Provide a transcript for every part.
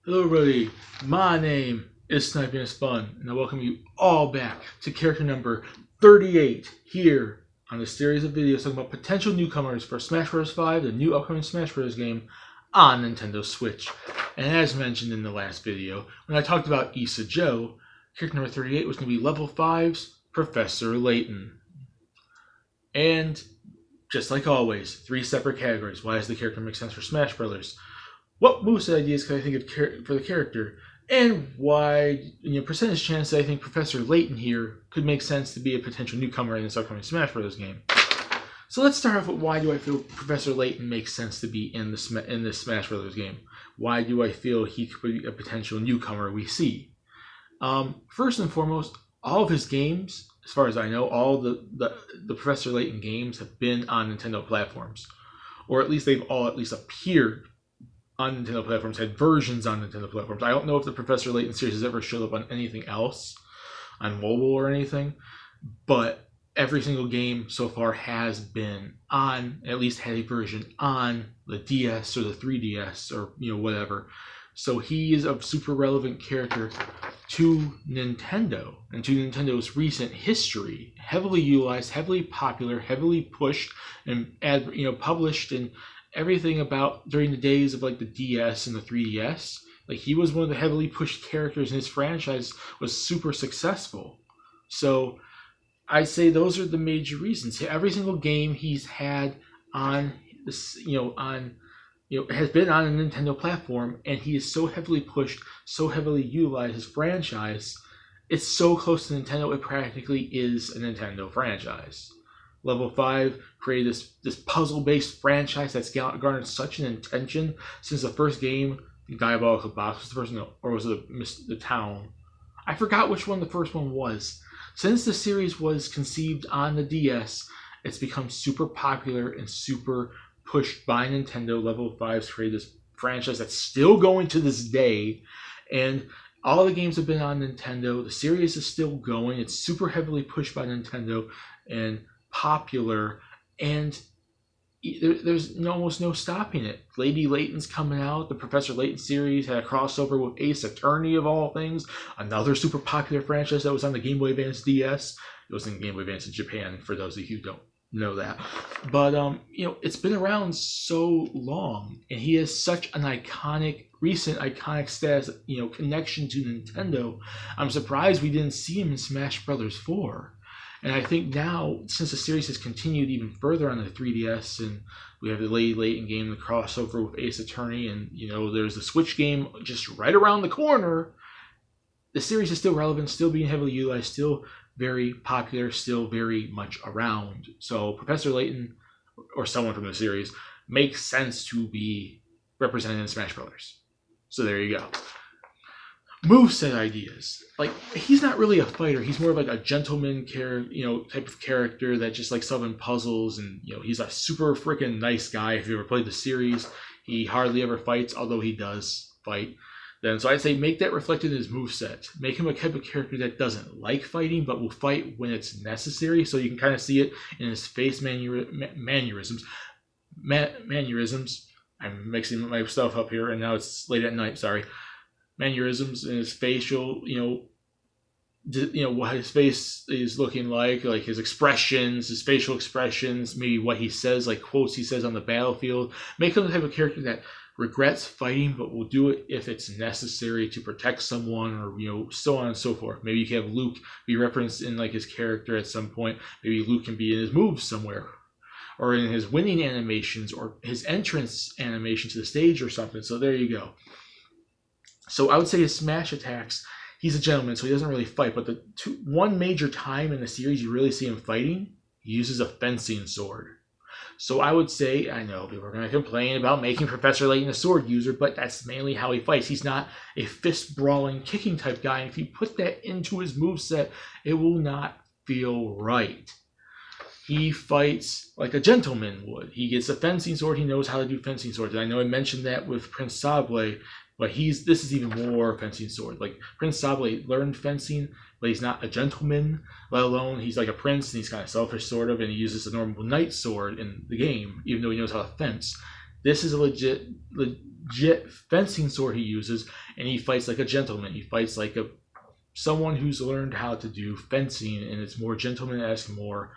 Hello everybody, my name is Sniping is Fun, and I welcome you all back to character number 38 here on the series of videos talking about potential newcomers for Smash Bros. 5, the new upcoming Smash Bros. Game on Nintendo Switch. And as mentioned in the last video, when I talked about Issa Joe, character number 38 was going to be level 5's Professor Layton. And just like always, 3 separate categories. Why does the character make sense for Smash Brothers? What moveset ideas can I think of for the character, and why, percentage chance that I think Professor Layton here could make sense to be a potential newcomer in this upcoming Smash Bros. Game. So let's start off with why do I feel Professor Layton makes sense to be in this Smash Bros. Game. Why do I feel he could be a potential newcomer we see? First and foremost, all of his games, as far as I know, all the Professor Layton games have been on Nintendo platforms, or at least they've all at least appeared on Nintendo platforms, had versions on Nintendo platforms. I don't know if the Professor Layton series has ever showed up on anything else, on mobile or anything, but every single game so far has been on, at least had a version on the DS or the 3DS or whatever. So he is a super relevant character to Nintendo and to Nintendo's recent history. Heavily utilized, heavily popular, heavily pushed, and published and everything about during the days of like the DS and the 3DS. Like, he was one of the heavily pushed characters, and his franchise was super successful. So I'd say those are the major reasons. Every single game he's had on this, has been on a Nintendo platform, and he is so heavily pushed, so heavily utilized. His franchise, it's so close to Nintendo, it practically is a Nintendo franchise. Level 5 created this puzzle-based franchise that's garnered such an attention since the first game. Diabolical Box was the first, or was it the Town? I forgot which one the first one was. Since the series was conceived on the DS, it's become super popular and super pushed by Nintendo. Level 5's created this franchise that's still going to this day, and all the games have been on Nintendo. The series is still going. It's super heavily pushed by Nintendo and popular, and there's almost no stopping it. Lady Layton's coming out. The Professor Layton series had a crossover with Ace Attorney, of all things, another super popular franchise that was on the Game Boy Advance DS. It was in Game Boy Advance in Japan, for those of you who don't know that. But it's been around so long, and he has such an recent iconic status, connection to Nintendo. I'm surprised we didn't see him in Smash Brothers 4. And I think now, since the series has continued even further on the 3DS, and we have the Lady Layton game, the crossover with Ace Attorney, and there's the Switch game just right around the corner, the series is still relevant, still being heavily utilized, still very popular, still very much around. So Professor Layton, or someone from the series, makes sense to be represented in Smash Brothers. So there you go. Moveset ideas. Like, he's not really a fighter. He's more of like a gentleman type of character that just likes solving puzzles, and he's a super freaking nice guy. If you ever played the series, he hardly ever fights, although he does fight. Then, so I'd say make that reflected in his moveset. Make him a type of character that doesn't like fighting, but will fight when it's necessary. So you can kind of see it in his face mannerisms. I'm mixing my stuff up here, and now it's late at night. Sorry. Mannerisms in his facial, what his face is looking like his expressions, his facial expressions, maybe what he says, like quotes he says on the battlefield. Make him the type of character that regrets fighting, but will do it if it's necessary to protect someone, or so on and so forth. Maybe you can have Luke be referenced in like his character at some point. Maybe Luke can be in his moves somewhere, or in his winning animations, or his entrance animation to the stage or something. So there you go. So I would say his smash attacks, he's a gentleman, so he doesn't really fight. But one major time in the series you really see him fighting, he uses a fencing sword. So I would say, I know people are going to complain about making Professor Layton a sword user, but that's mainly how he fights. He's not a fist-brawling, kicking type guy. And if you put that into his moveset, it will not feel right. He fights like a gentleman would. He gets a fencing sword. He knows how to do fencing swords. And I know I mentioned that with Prince Sable, but this is even more fencing sword. Like, Prince Sable learned fencing, but he's not a gentleman, let alone he's like a prince, and he's kind of selfish, sort of, and he uses a normal knight sword in the game, even though he knows how to fence. This is a legit legit fencing sword he uses, and he fights like a gentleman. He fights like someone who's learned how to do fencing, and it's more gentleman-esque, more,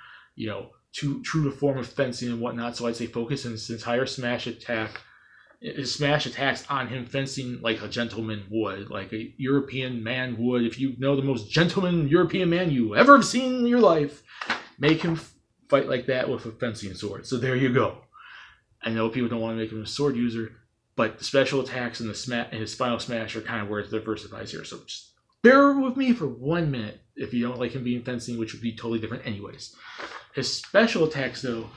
true to form of fencing and whatnot. So I'd say focus in his entire smash attack. His smash attacks on him fencing like a gentleman would, like a European man would. If you know the most gentleman European man you ever have seen in your life, make him fight like that with a fencing sword. So there you go. I know people don't want to make him a sword user, but the special attacks and his final smash are kind of where it diversifies here. So just bear with me for 1 minute if you don't like him being fencing, which would be totally different anyways. His special attacks, though,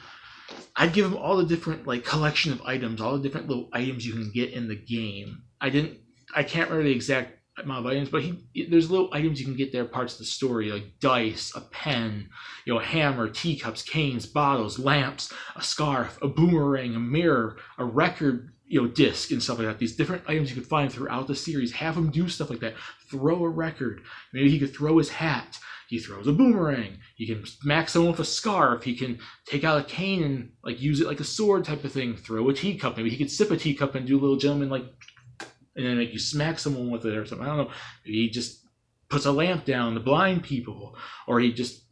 I'd give him all the different collection of items, all the different little items you can get in the game. I can't remember the exact amount of items, but there's little items you can get there, parts of the story, like dice, a pen, a hammer, teacups, canes, bottles, lamps, a scarf, a boomerang, a mirror, a record, disc and stuff like that. These different items you could find throughout the series. Have him do stuff like that. Throw a record. Maybe he could throw his hat. He throws a boomerang. He can smack someone with a scarf. He can take out a cane and use it like a sword type of thing. Throw a teacup. Maybe he could sip a teacup and do a little gentleman and then make you smack someone with it or something. I don't know. Maybe he just puts a lamp down to blind people, or he just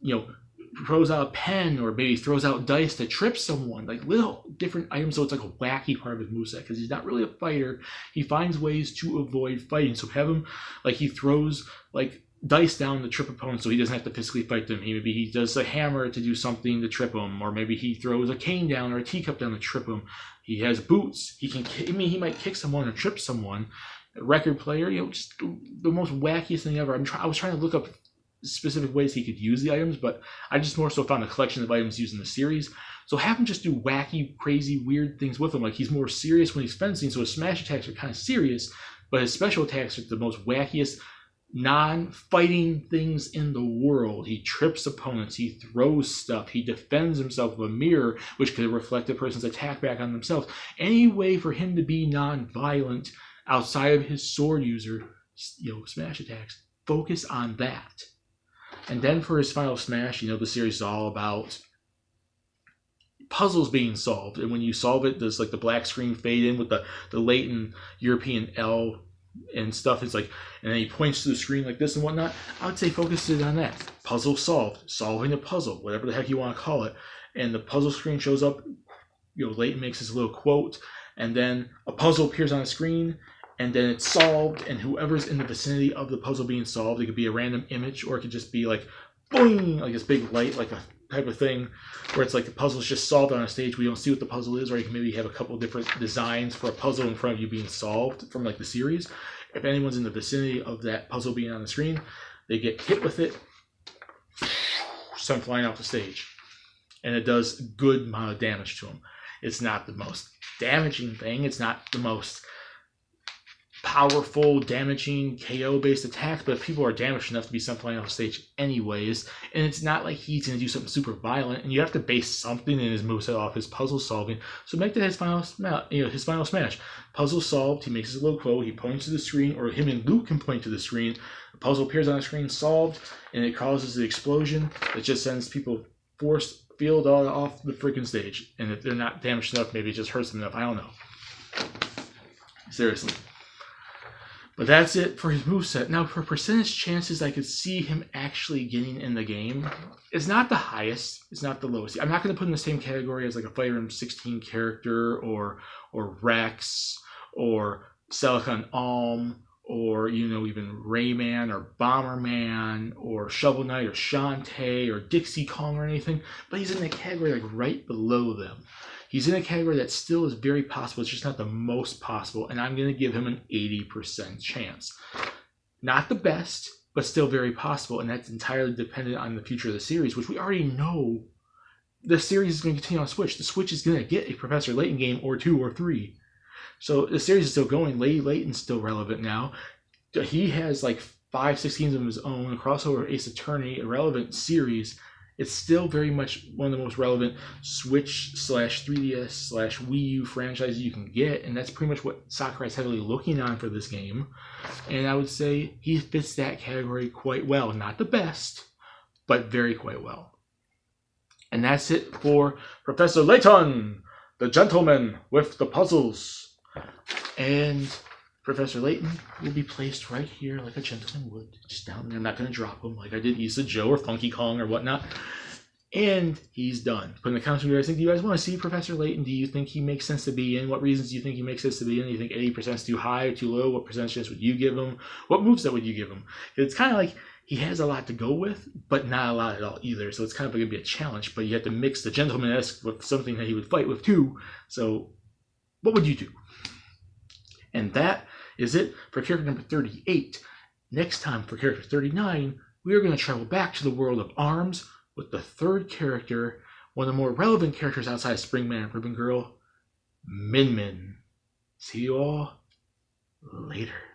throws out a pen, or maybe throws out dice to trip someone. Little different items, so it's like a wacky part of his moveset, because he's not really a fighter. He finds ways to avoid fighting. So have him he throws dice down to trip opponents, so he doesn't have to physically fight them. Maybe he does a hammer to do something to trip them, or maybe he throws a cane down or a teacup down to trip them. He has boots. He might kick someone or trip someone. A record player, just the most wackiest thing ever. I was trying to look up specific ways he could use the items, but I just more so found a collection of items used in the series. So have him just do wacky, crazy, weird things with him. He's more serious when he's fencing, so his smash attacks are kind of serious, but his special attacks are the most wackiest, non-fighting things in the world. He trips opponents, he throws stuff, he defends himself with a mirror, which could reflect a person's attack back on themselves. Any way for him to be non-violent outside of his sword user, smash attacks, focus on that. And then for his final smash, the series is all about puzzles being solved. And when you solve it, there's the black screen fade in with the Layton European L and stuff. It's and then he points to the screen like this and whatnot. I would say focus it on that. Puzzle solved. Solving a puzzle, whatever the heck you want to call it. And the puzzle screen shows up. Layton makes his little quote, and then a puzzle appears on the screen, and then it's solved, and whoever's in the vicinity of the puzzle being solved, it could be a random image, or it could just be boing, this big light, a type of thing, where it's the puzzle's just solved on a stage. We don't see what the puzzle is, or you can maybe have a couple different designs for a puzzle in front of you being solved from the series. If anyone's in the vicinity of that puzzle being on the screen, they get hit with it, sent flying off the stage, and it does a good amount of damage to them. It's not the most damaging thing. It's not the most powerful, damaging, KO-based attacks, but if people are damaged enough to be sent flying off stage anyways, and it's not like he's going to do something super violent, and you have to base something in his moveset off his puzzle solving, so make that his final smash. Puzzle solved, he makes his little quote, he points to the screen, or him and Luke can point to the screen, the puzzle appears on the screen, solved, and it causes the explosion that just sends people force field off the freaking stage, and if they're not damaged enough, maybe it just hurts them enough, I don't know. Seriously. But that's it for his moveset. Now, for percentage chances I could see him actually getting in the game, it's not the highest, it's not the lowest. I'm not going to put him in the same category as a Fire Emblem 16 character, or Rex, or Silicon Alm, or even Rayman, or Bomberman, or Shovel Knight, or Shantae, or Dixie Kong, or anything. But he's in the category right below them. He's in a category that still is very possible. It's just not the most possible, and I'm going to give him an 80% chance. Not the best, but still very possible, and that's entirely dependent on the future of the series, which we already know the series is going to continue on Switch. The Switch is going to get a Professor Layton game, or 2 or 3. So the series is still going. Layton's still relevant now. He has 5-6 games of his own, a crossover Ace Attorney, a relevant series. It's still very much one of the most relevant Switch/3DS/Wii U franchises you can get, and that's pretty much what Sakurai's heavily looking on for this game. And I would say he fits that category quite well. Not the best, but very quite well. And that's it for Professor Layton, the gentleman with the puzzles. And Professor Layton will be placed right here like a gentleman would, just down there. I'm not going to drop him like I did Issa Joe or Funky Kong or whatnot. And he's done. Putting the counter, do you guys want to see Professor Layton? Do you think he makes sense to be in? What reasons do you think he makes sense to be in? Do you think 80% is too high or too low? What percentage would you give him? What moveset would you give him? It's kind of like he has a lot to go with, but not a lot at all either. So it's kind of going to be a challenge, but you have to mix the gentleman-esque with something that he would fight with too. So what would you do? And that is it for character number 38. Next time for character 39, we are going to travel back to the world of ARMS with the third character, one of the more relevant characters outside of Springman and Ribbon Girl, Min Min. See you all later.